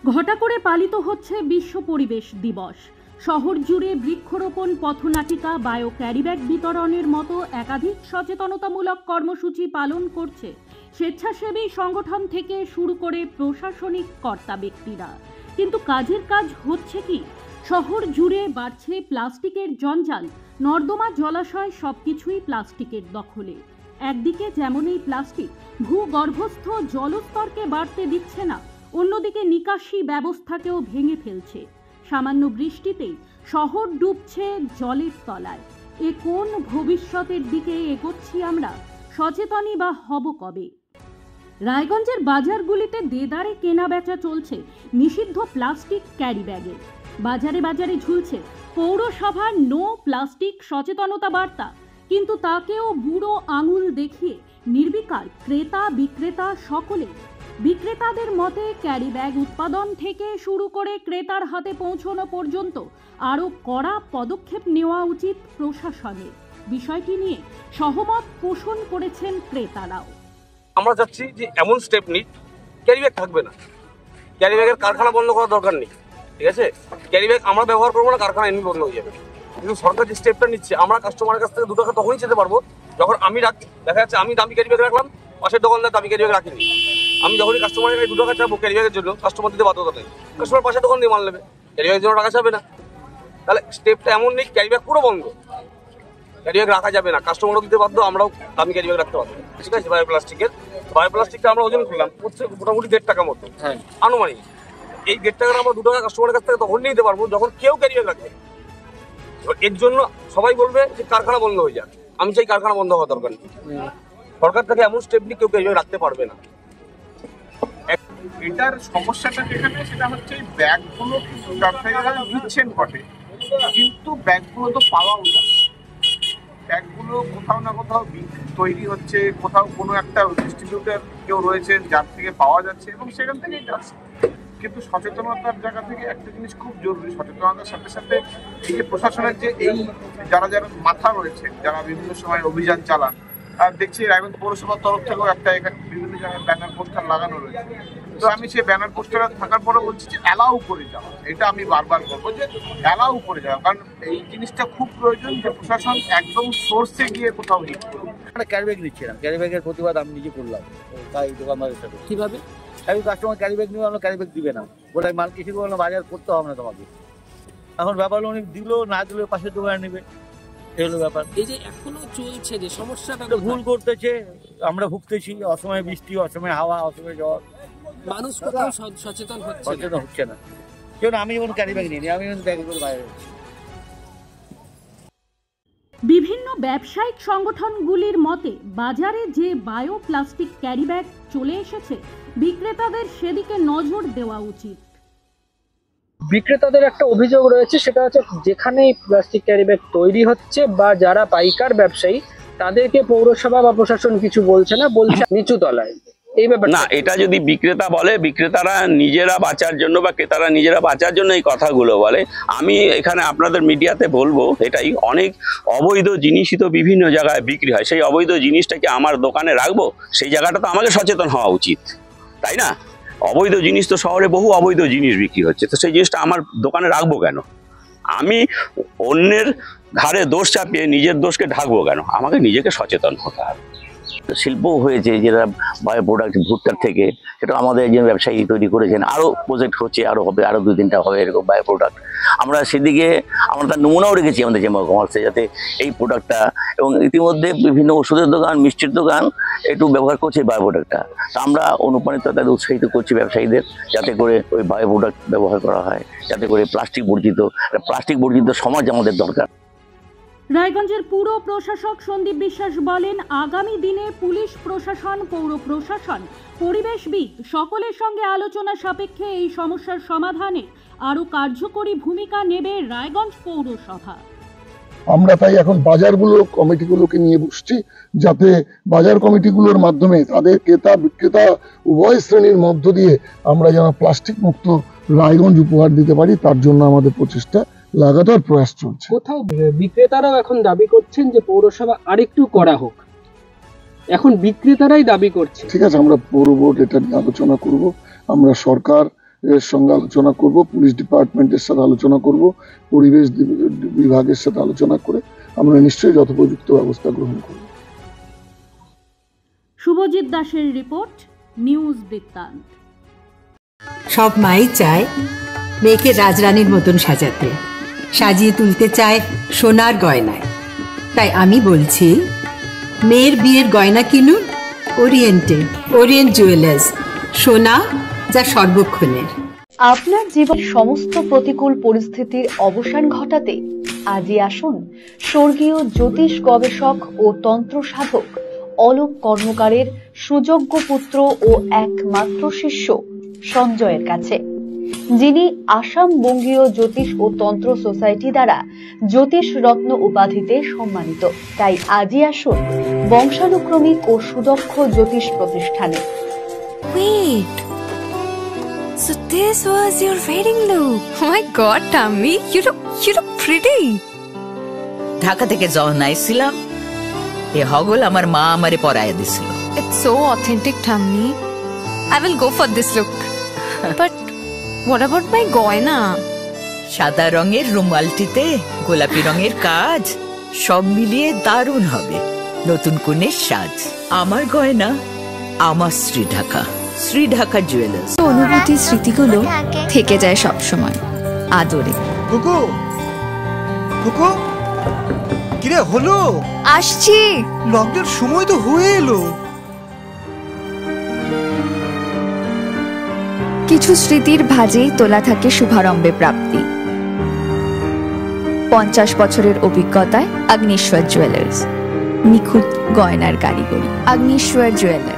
ঘটা করে পালিত হচ্ছে বিশ্ব পরিবেশ দিবস। শহর জুড়ে বৃক্ষরোপণ, পথনাটিকা, বায়ো ক্যারিব্যাগ বিতরণের মতো একাধিক সচেতনতামূলক কর্মসূচি পালন করছে স্বেচ্ছাসেবী সংগঠন থেকে শুরু করে প্রশাসনিক কর্তা ব্যক্তিরা। কিন্তু কাজের কাজ হচ্ছে কি? শহর জুড়ে বাড়ছে প্লাস্টিকের জঞ্জাল, নর্দমা, জলাশয় সবকিছুই প্লাস্টিকের দখলে। একদিকে যেমন এই প্লাস্টিক ভূগর্ভস্থ জলস্তরকে বাড়তে দিচ্ছে না, অন্যদিকে নিকাশি ব্যবস্থাকেও ভেঙে ফেলছে। সামান্য বৃষ্টিতেই শহর ডুবছে জলের তলায়। এ কোন ভবিষ্যতের দিকে এগোচ্ছি আমরা? সচেতনই বা হব কবে? রায়গঞ্জের বাজারগুলিতে দেদারে কেনা বেচা চলছে নিষিদ্ধ প্লাস্টিক ক্যারি ব্যাগে। বাজারে বাজারে ঝুলছে পৌরসভার নো প্লাস্টিক সচেতনতা বার্তা, কিন্তু তাকেও বুড়ো আঙুল দেখিয়ে নির্বিকার ক্রেতা বিক্রেতা সকলে। বিক্রেতাদের মতে ক্যারি ব্যাগ উৎপাদন থেকে শুরু করে ক্রেতার হাতে পৌঁছানো পর্যন্ত আরও কড়া পদক্ষেপ নেওয়া উচিত প্রশাসনের। বিষয়টি নিয়ে সহমত পোষণ করেছেন ক্রেতারাও। আমরা চাচ্ছি যে এমন স্টেপ নিই, ক্যারি ব্যাগ থাকবে না। ক্যারি ব্যাগের কারখানা বন্ধ করার দরকার নেই, ঠিক আছে? ক্যারি ব্যাগ আমরা ব্যবহার করবো না, কারখানা এমনি বন্ধ হয়ে যাবে। কিন্তু সরকার যে স্টেপটা নিচ্ছে, আমরা কাস্টমারের কাছ থেকে 2 টাকা তখনই যেতে পারবো যখন আমি দেখা যাচ্ছে আমি দামি ক্যারি ব্যাগ রাখলাম, পাশের দোকানদার দামি ক্যারি ব্যাগ রাখিনি। আমি যখনই কাস্টমারের কাছে 2 টাকা চাবো ক্যারি ব্যাগের জন্য, কাস্টমার দিতে বাধ্যতা নেই, কাস্টমার পাশের দোকান দিয়ে মাল নেবে, ক্যারি ব্যাগের জন্য টাকা চাবে না। তাহলে স্টেপটা এমন নেই, ক্যারি ব্যাগ পুরো বন্ধ, ক্যারি ব্যাগ রাখা যাবে না, কাস্টমারও দিতে বাধ্য, আমরাও দামি ক্যারি ব্যাগ রাখতে পারবো, ঠিক আছে? বায়ো প্লাস্টিকটা আমরা ওজন করলাম মোটামুটি 1.5 টাকা মতো আনুমানিক। এই 1.5 টাকা আমরা 2 টাকা কাস্টমারের কাছ থেকে তখন নিতে পারবো যখন কেউ ক্যারি ব্যাগ রাখবে। এর জন্য সবাই বলবে যে কারখানা বন্ধ হয়ে যাক। আমি চাই কারখানা বন্ধ হওয়া দরকার নেই। সরকার থেকে এমন স্টেপ নিয়ে কেউ ক্যারি ব্যাগ রাখতে পারবে না। এটার সমস্যাটা যেখানে, সেটা হচ্ছে ব্যাগগুলো ব্যবসায়ীরা দিচ্ছেন বটে, কিন্তু ব্যাগগুলো তো পাওয়া উচিত। ব্যাগগুলো কোথাও না কোথাও তৈরি হচ্ছে, কোথাও কোনো একটা ডিস্ট্রিবিউটার কেউ রয়েছেন যার থেকে পাওয়া যাচ্ছে এবং সেখান থেকেই যাচ্ছে। কিন্তু সচেতনতার জায়গা থেকে একটা জিনিস খুব জরুরি, সচেতনতার সাথে সাথে এই যে প্রশাসনের যে এই যারা মাথা রয়েছে, যারা বিভিন্ন সময় অভিযান চালান, আর দেখছি রায়গঞ্জ পৌরসভার তরফ থেকেও একটা এখানে বিভিন্ন জায়গায় ব্যানার পোস্টার লাগানো রয়েছে। তো আমি সেই ব্যানার পোস্টার থাকার পরে বলছি যে অ্যালাউ করে যাওয়া, এটা আমি বারবার বলবো যে অ্যালাউ করে যাওয়া, কারণ এই জিনিসটা খুব প্রয়োজন যে প্রশাসন একদম সোর্সে গিয়ে কোথাও হিট করুন। ক্যারি ব্যাগ নিচ্ছিলাম, ক্যারি ব্যাগের প্রতিবাদ আমি নিজে করলাম, তাই দোকানদারের সাথে। কিভাবে? আমি কাস্টমার ক্যারি ব্যাগ নিয়ে আমরা ক্যারি ব্যাগ দিবে না, গোটাই মাল কিছু বললো বাজার করতে হবে না তোমাকে। এখন ব্যাপার উনি দিল না দিল পাশের দোকানে নেবে, এই হলো ব্যাপার। এই যে এখনো চলছে যে সমস্যাটা, ভুল করতেছে, আমরা ভুগতেছি, অসময়ে বৃষ্টি, অসময়ে হাওয়া, অসময়ে ঝড়, মানুষ কোথাও সচেতন হচ্ছে না। কেন আমি যেমন ক্যারি ব্যাগ নিই, আমি ব্যাগে করে বাইরে। বিভিন্ন ব্যবসায়িক সংগঠনগুলির মতে বাজারে যে বায়ো প্লাস্টিক ক্যারি ব্যাগ চলে এসেছে, বিক্রেতাদের সেদিকে নজর দেওয়া উচিত। বিক্রেতাদের একটা অভিযোগ রয়েছে, সেটা হচ্ছে যেখানে প্লাস্টিক ক্যারি ব্যাগ তৈরি হচ্ছে বা যারা পাইকার ব্যবসায়ী তাদেরকে পৌরসভা বা প্রশাসন কিছু বলছে না, বলছে নিচু তলায়। এই ব্যাপার না, এটা যদি বিক্রেতা বলে, বিক্রেতারা নিজেরা বাঁচার জন্য বা ক্রেতারা নিজেরা বাঁচার জন্য এই কথাগুলো বলে, আমি এখানে আপনাদের মিডিয়াতে বলবো এটাই, অনেক অবৈধ জিনিসই তো বিভিন্ন জায়গায় বিক্রি হয়। সেই অবৈধ জিনিসটাকে আমার দোকানে রাখবো, সেই জায়গাটা তো আমাকে সচেতন হওয়া উচিত, তাই না? অবৈধ জিনিস তো শহরে বহু অবৈধ জিনিস বিক্রি হচ্ছে, তো সেই জিনিসটা আমার দোকানে রাখবো কেন? আমি অন্যের ঘাড়ে দোষ চাপিয়ে নিজের দোষকে ঢাকবো কেন? আমাকে নিজেকে সচেতন হতে হবে। শিল্প হয়েছে যেটা বায়ো প্রোডাক্ট ভুট্টার থেকে, সেটা আমাদের একজন ব্যবসায়ী তৈরি করেছেন, আরও প্রজেক্ট হচ্ছে, আরও হবে, আরও 2-3টা হবে এরকম বায়ো প্রোডাক্ট। আমরা সেদিকে আমরা তার নমুনাও রেখেছি আমাদের চেম্বার অফ কমার্সে, যাতে এই প্রোডাক্টটা, এবং ইতিমধ্যে বিভিন্ন ওষুধের দোকান, মিষ্টির দোকান একটু ব্যবহার করছে বায়ো প্রোডাক্টটা। তো আমরা অনুপ্রাণিত তাদের উৎসাহিত করছি ব্যবসায়ীদের, যাতে করে ওই বায়ো প্রোডাক্ট ব্যবহার করা হয়, যাতে করে প্লাস্টিক বর্জিত সমাজ আমাদের দরকার। রায়গঞ্জের পুর প্রশাসক সন্দীপ বিশ্বাস বলেন, আগামী দিনে পুলিশ প্রশাসন, পৌর প্রশাসন, পরিবেশবিদ সকলের সঙ্গে আলোচনা সাপেক্ষে এই সমস্যার সমাধানে আরও কার্যকরী ভূমিকা নেবে রায়গঞ্জ পৌরসভা। আমরা তাই এখন কমিটিগুলোকে নিয়ে বসছি, যাতে বাজার কমিটিগুলোর মাধ্যমে তাদের ক্রেতা বিক্রেতা উভয় শ্রেণীর মধ্য দিয়ে আমরা যেন প্লাস্টিক মুক্ত রায়গঞ্জ উপহার দিতে পারি, তার জন্য আমাদের প্রচেষ্টা লাগাতার প্রয়াস চলছে। কোথাও বিক্রেতারাও এখন দাবি করছেন যে পৌরসভা আরেকটু করা হোক, এখন বিক্রেতারাই দাবি করছে। ঠিক আছে, আমরা পৌর বোর্ড এটা নিয়ে আলোচনা করব। আমরা সরকার এর সঙ্গে আলোচনা করব, পুলিশ ডিপার্টমেন্টের সাথে আলোচনা করব, পরিবেশ বিভাগের সাথে আলোচনা করে আমরা নিশ্চয়ই যথোপযুক্ত ব্যবস্থা গ্রহণ করব। শুভজিৎ দাসের রিপোর্ট, নিউজ বৃত্তান্ত। সব মাই চায় মেয়েকে রাজরানীর মতন সাজাতে, সাজিয়ে তুলতে চায় সোনার গয়নায়। তাই আমি বলছি, মেয়ের বিয়ের গয়না কিনুন ওরিয়েন্টে, ওরিয়েন্ট জুয়েলার্স, সোনা যা সর্বক্ষণের। আপনার জীবনের সমস্ত প্রতিকূল পরিস্থিতির অবসান ঘটাতে আজই আসুন স্বর্গীয় জ্যোতিষ গবেষক ও তন্ত্র সাধক অলোক কর্মকারের সুযোগ্য পুত্র ও একমাত্র শিষ্য সঞ্জয়ের কাছে, যিনি আসাম বঙ্গীয় জ্যোতিষ ও তন্ত্র সোসাইটি দ্বারা জ্যোতিষ রত্ন উপাধিতে সম্মানিত। তাই আজই আসুন বংশানুক্রমিক ও সুদক্ষ জ্যোতিষ প্রতিষ্ঠানে। Wait, so this was your wedding look? Oh my God, Tammy, you look pretty. Dhaka থেকে যখন আইছিলাম এ হগল আমার মা আমারে পরায় দিছিল। It's so authentic, Tammy. I will go for this look. But what about my goina? সাদা রঙের রুমালটিতে গোলাপি রঙের কাজ, সব মিলিয়ে দারুণ হবে নতুন কনের সাজ। আমার গয়না আমার শ্রী ঢাকা জুয়েলার্স। অনুভূতি স্মৃতিগুলো থেকে যায় সব সময় আদরে। কুকু কুকু কিরে হলো? আসছি, লকডাউন সময় তো হয়ে এলো। কিছু স্মৃতির ভাজেই তোলা থাকে শুভারম্ভে প্রাপ্তি। 50 বছরের অভিজ্ঞতায় অগ্নিশ্বর জুয়েলার্স, নিখুঁত গয়নার কারিগরি। অগ্নিশ্বর জুয়েলার্স।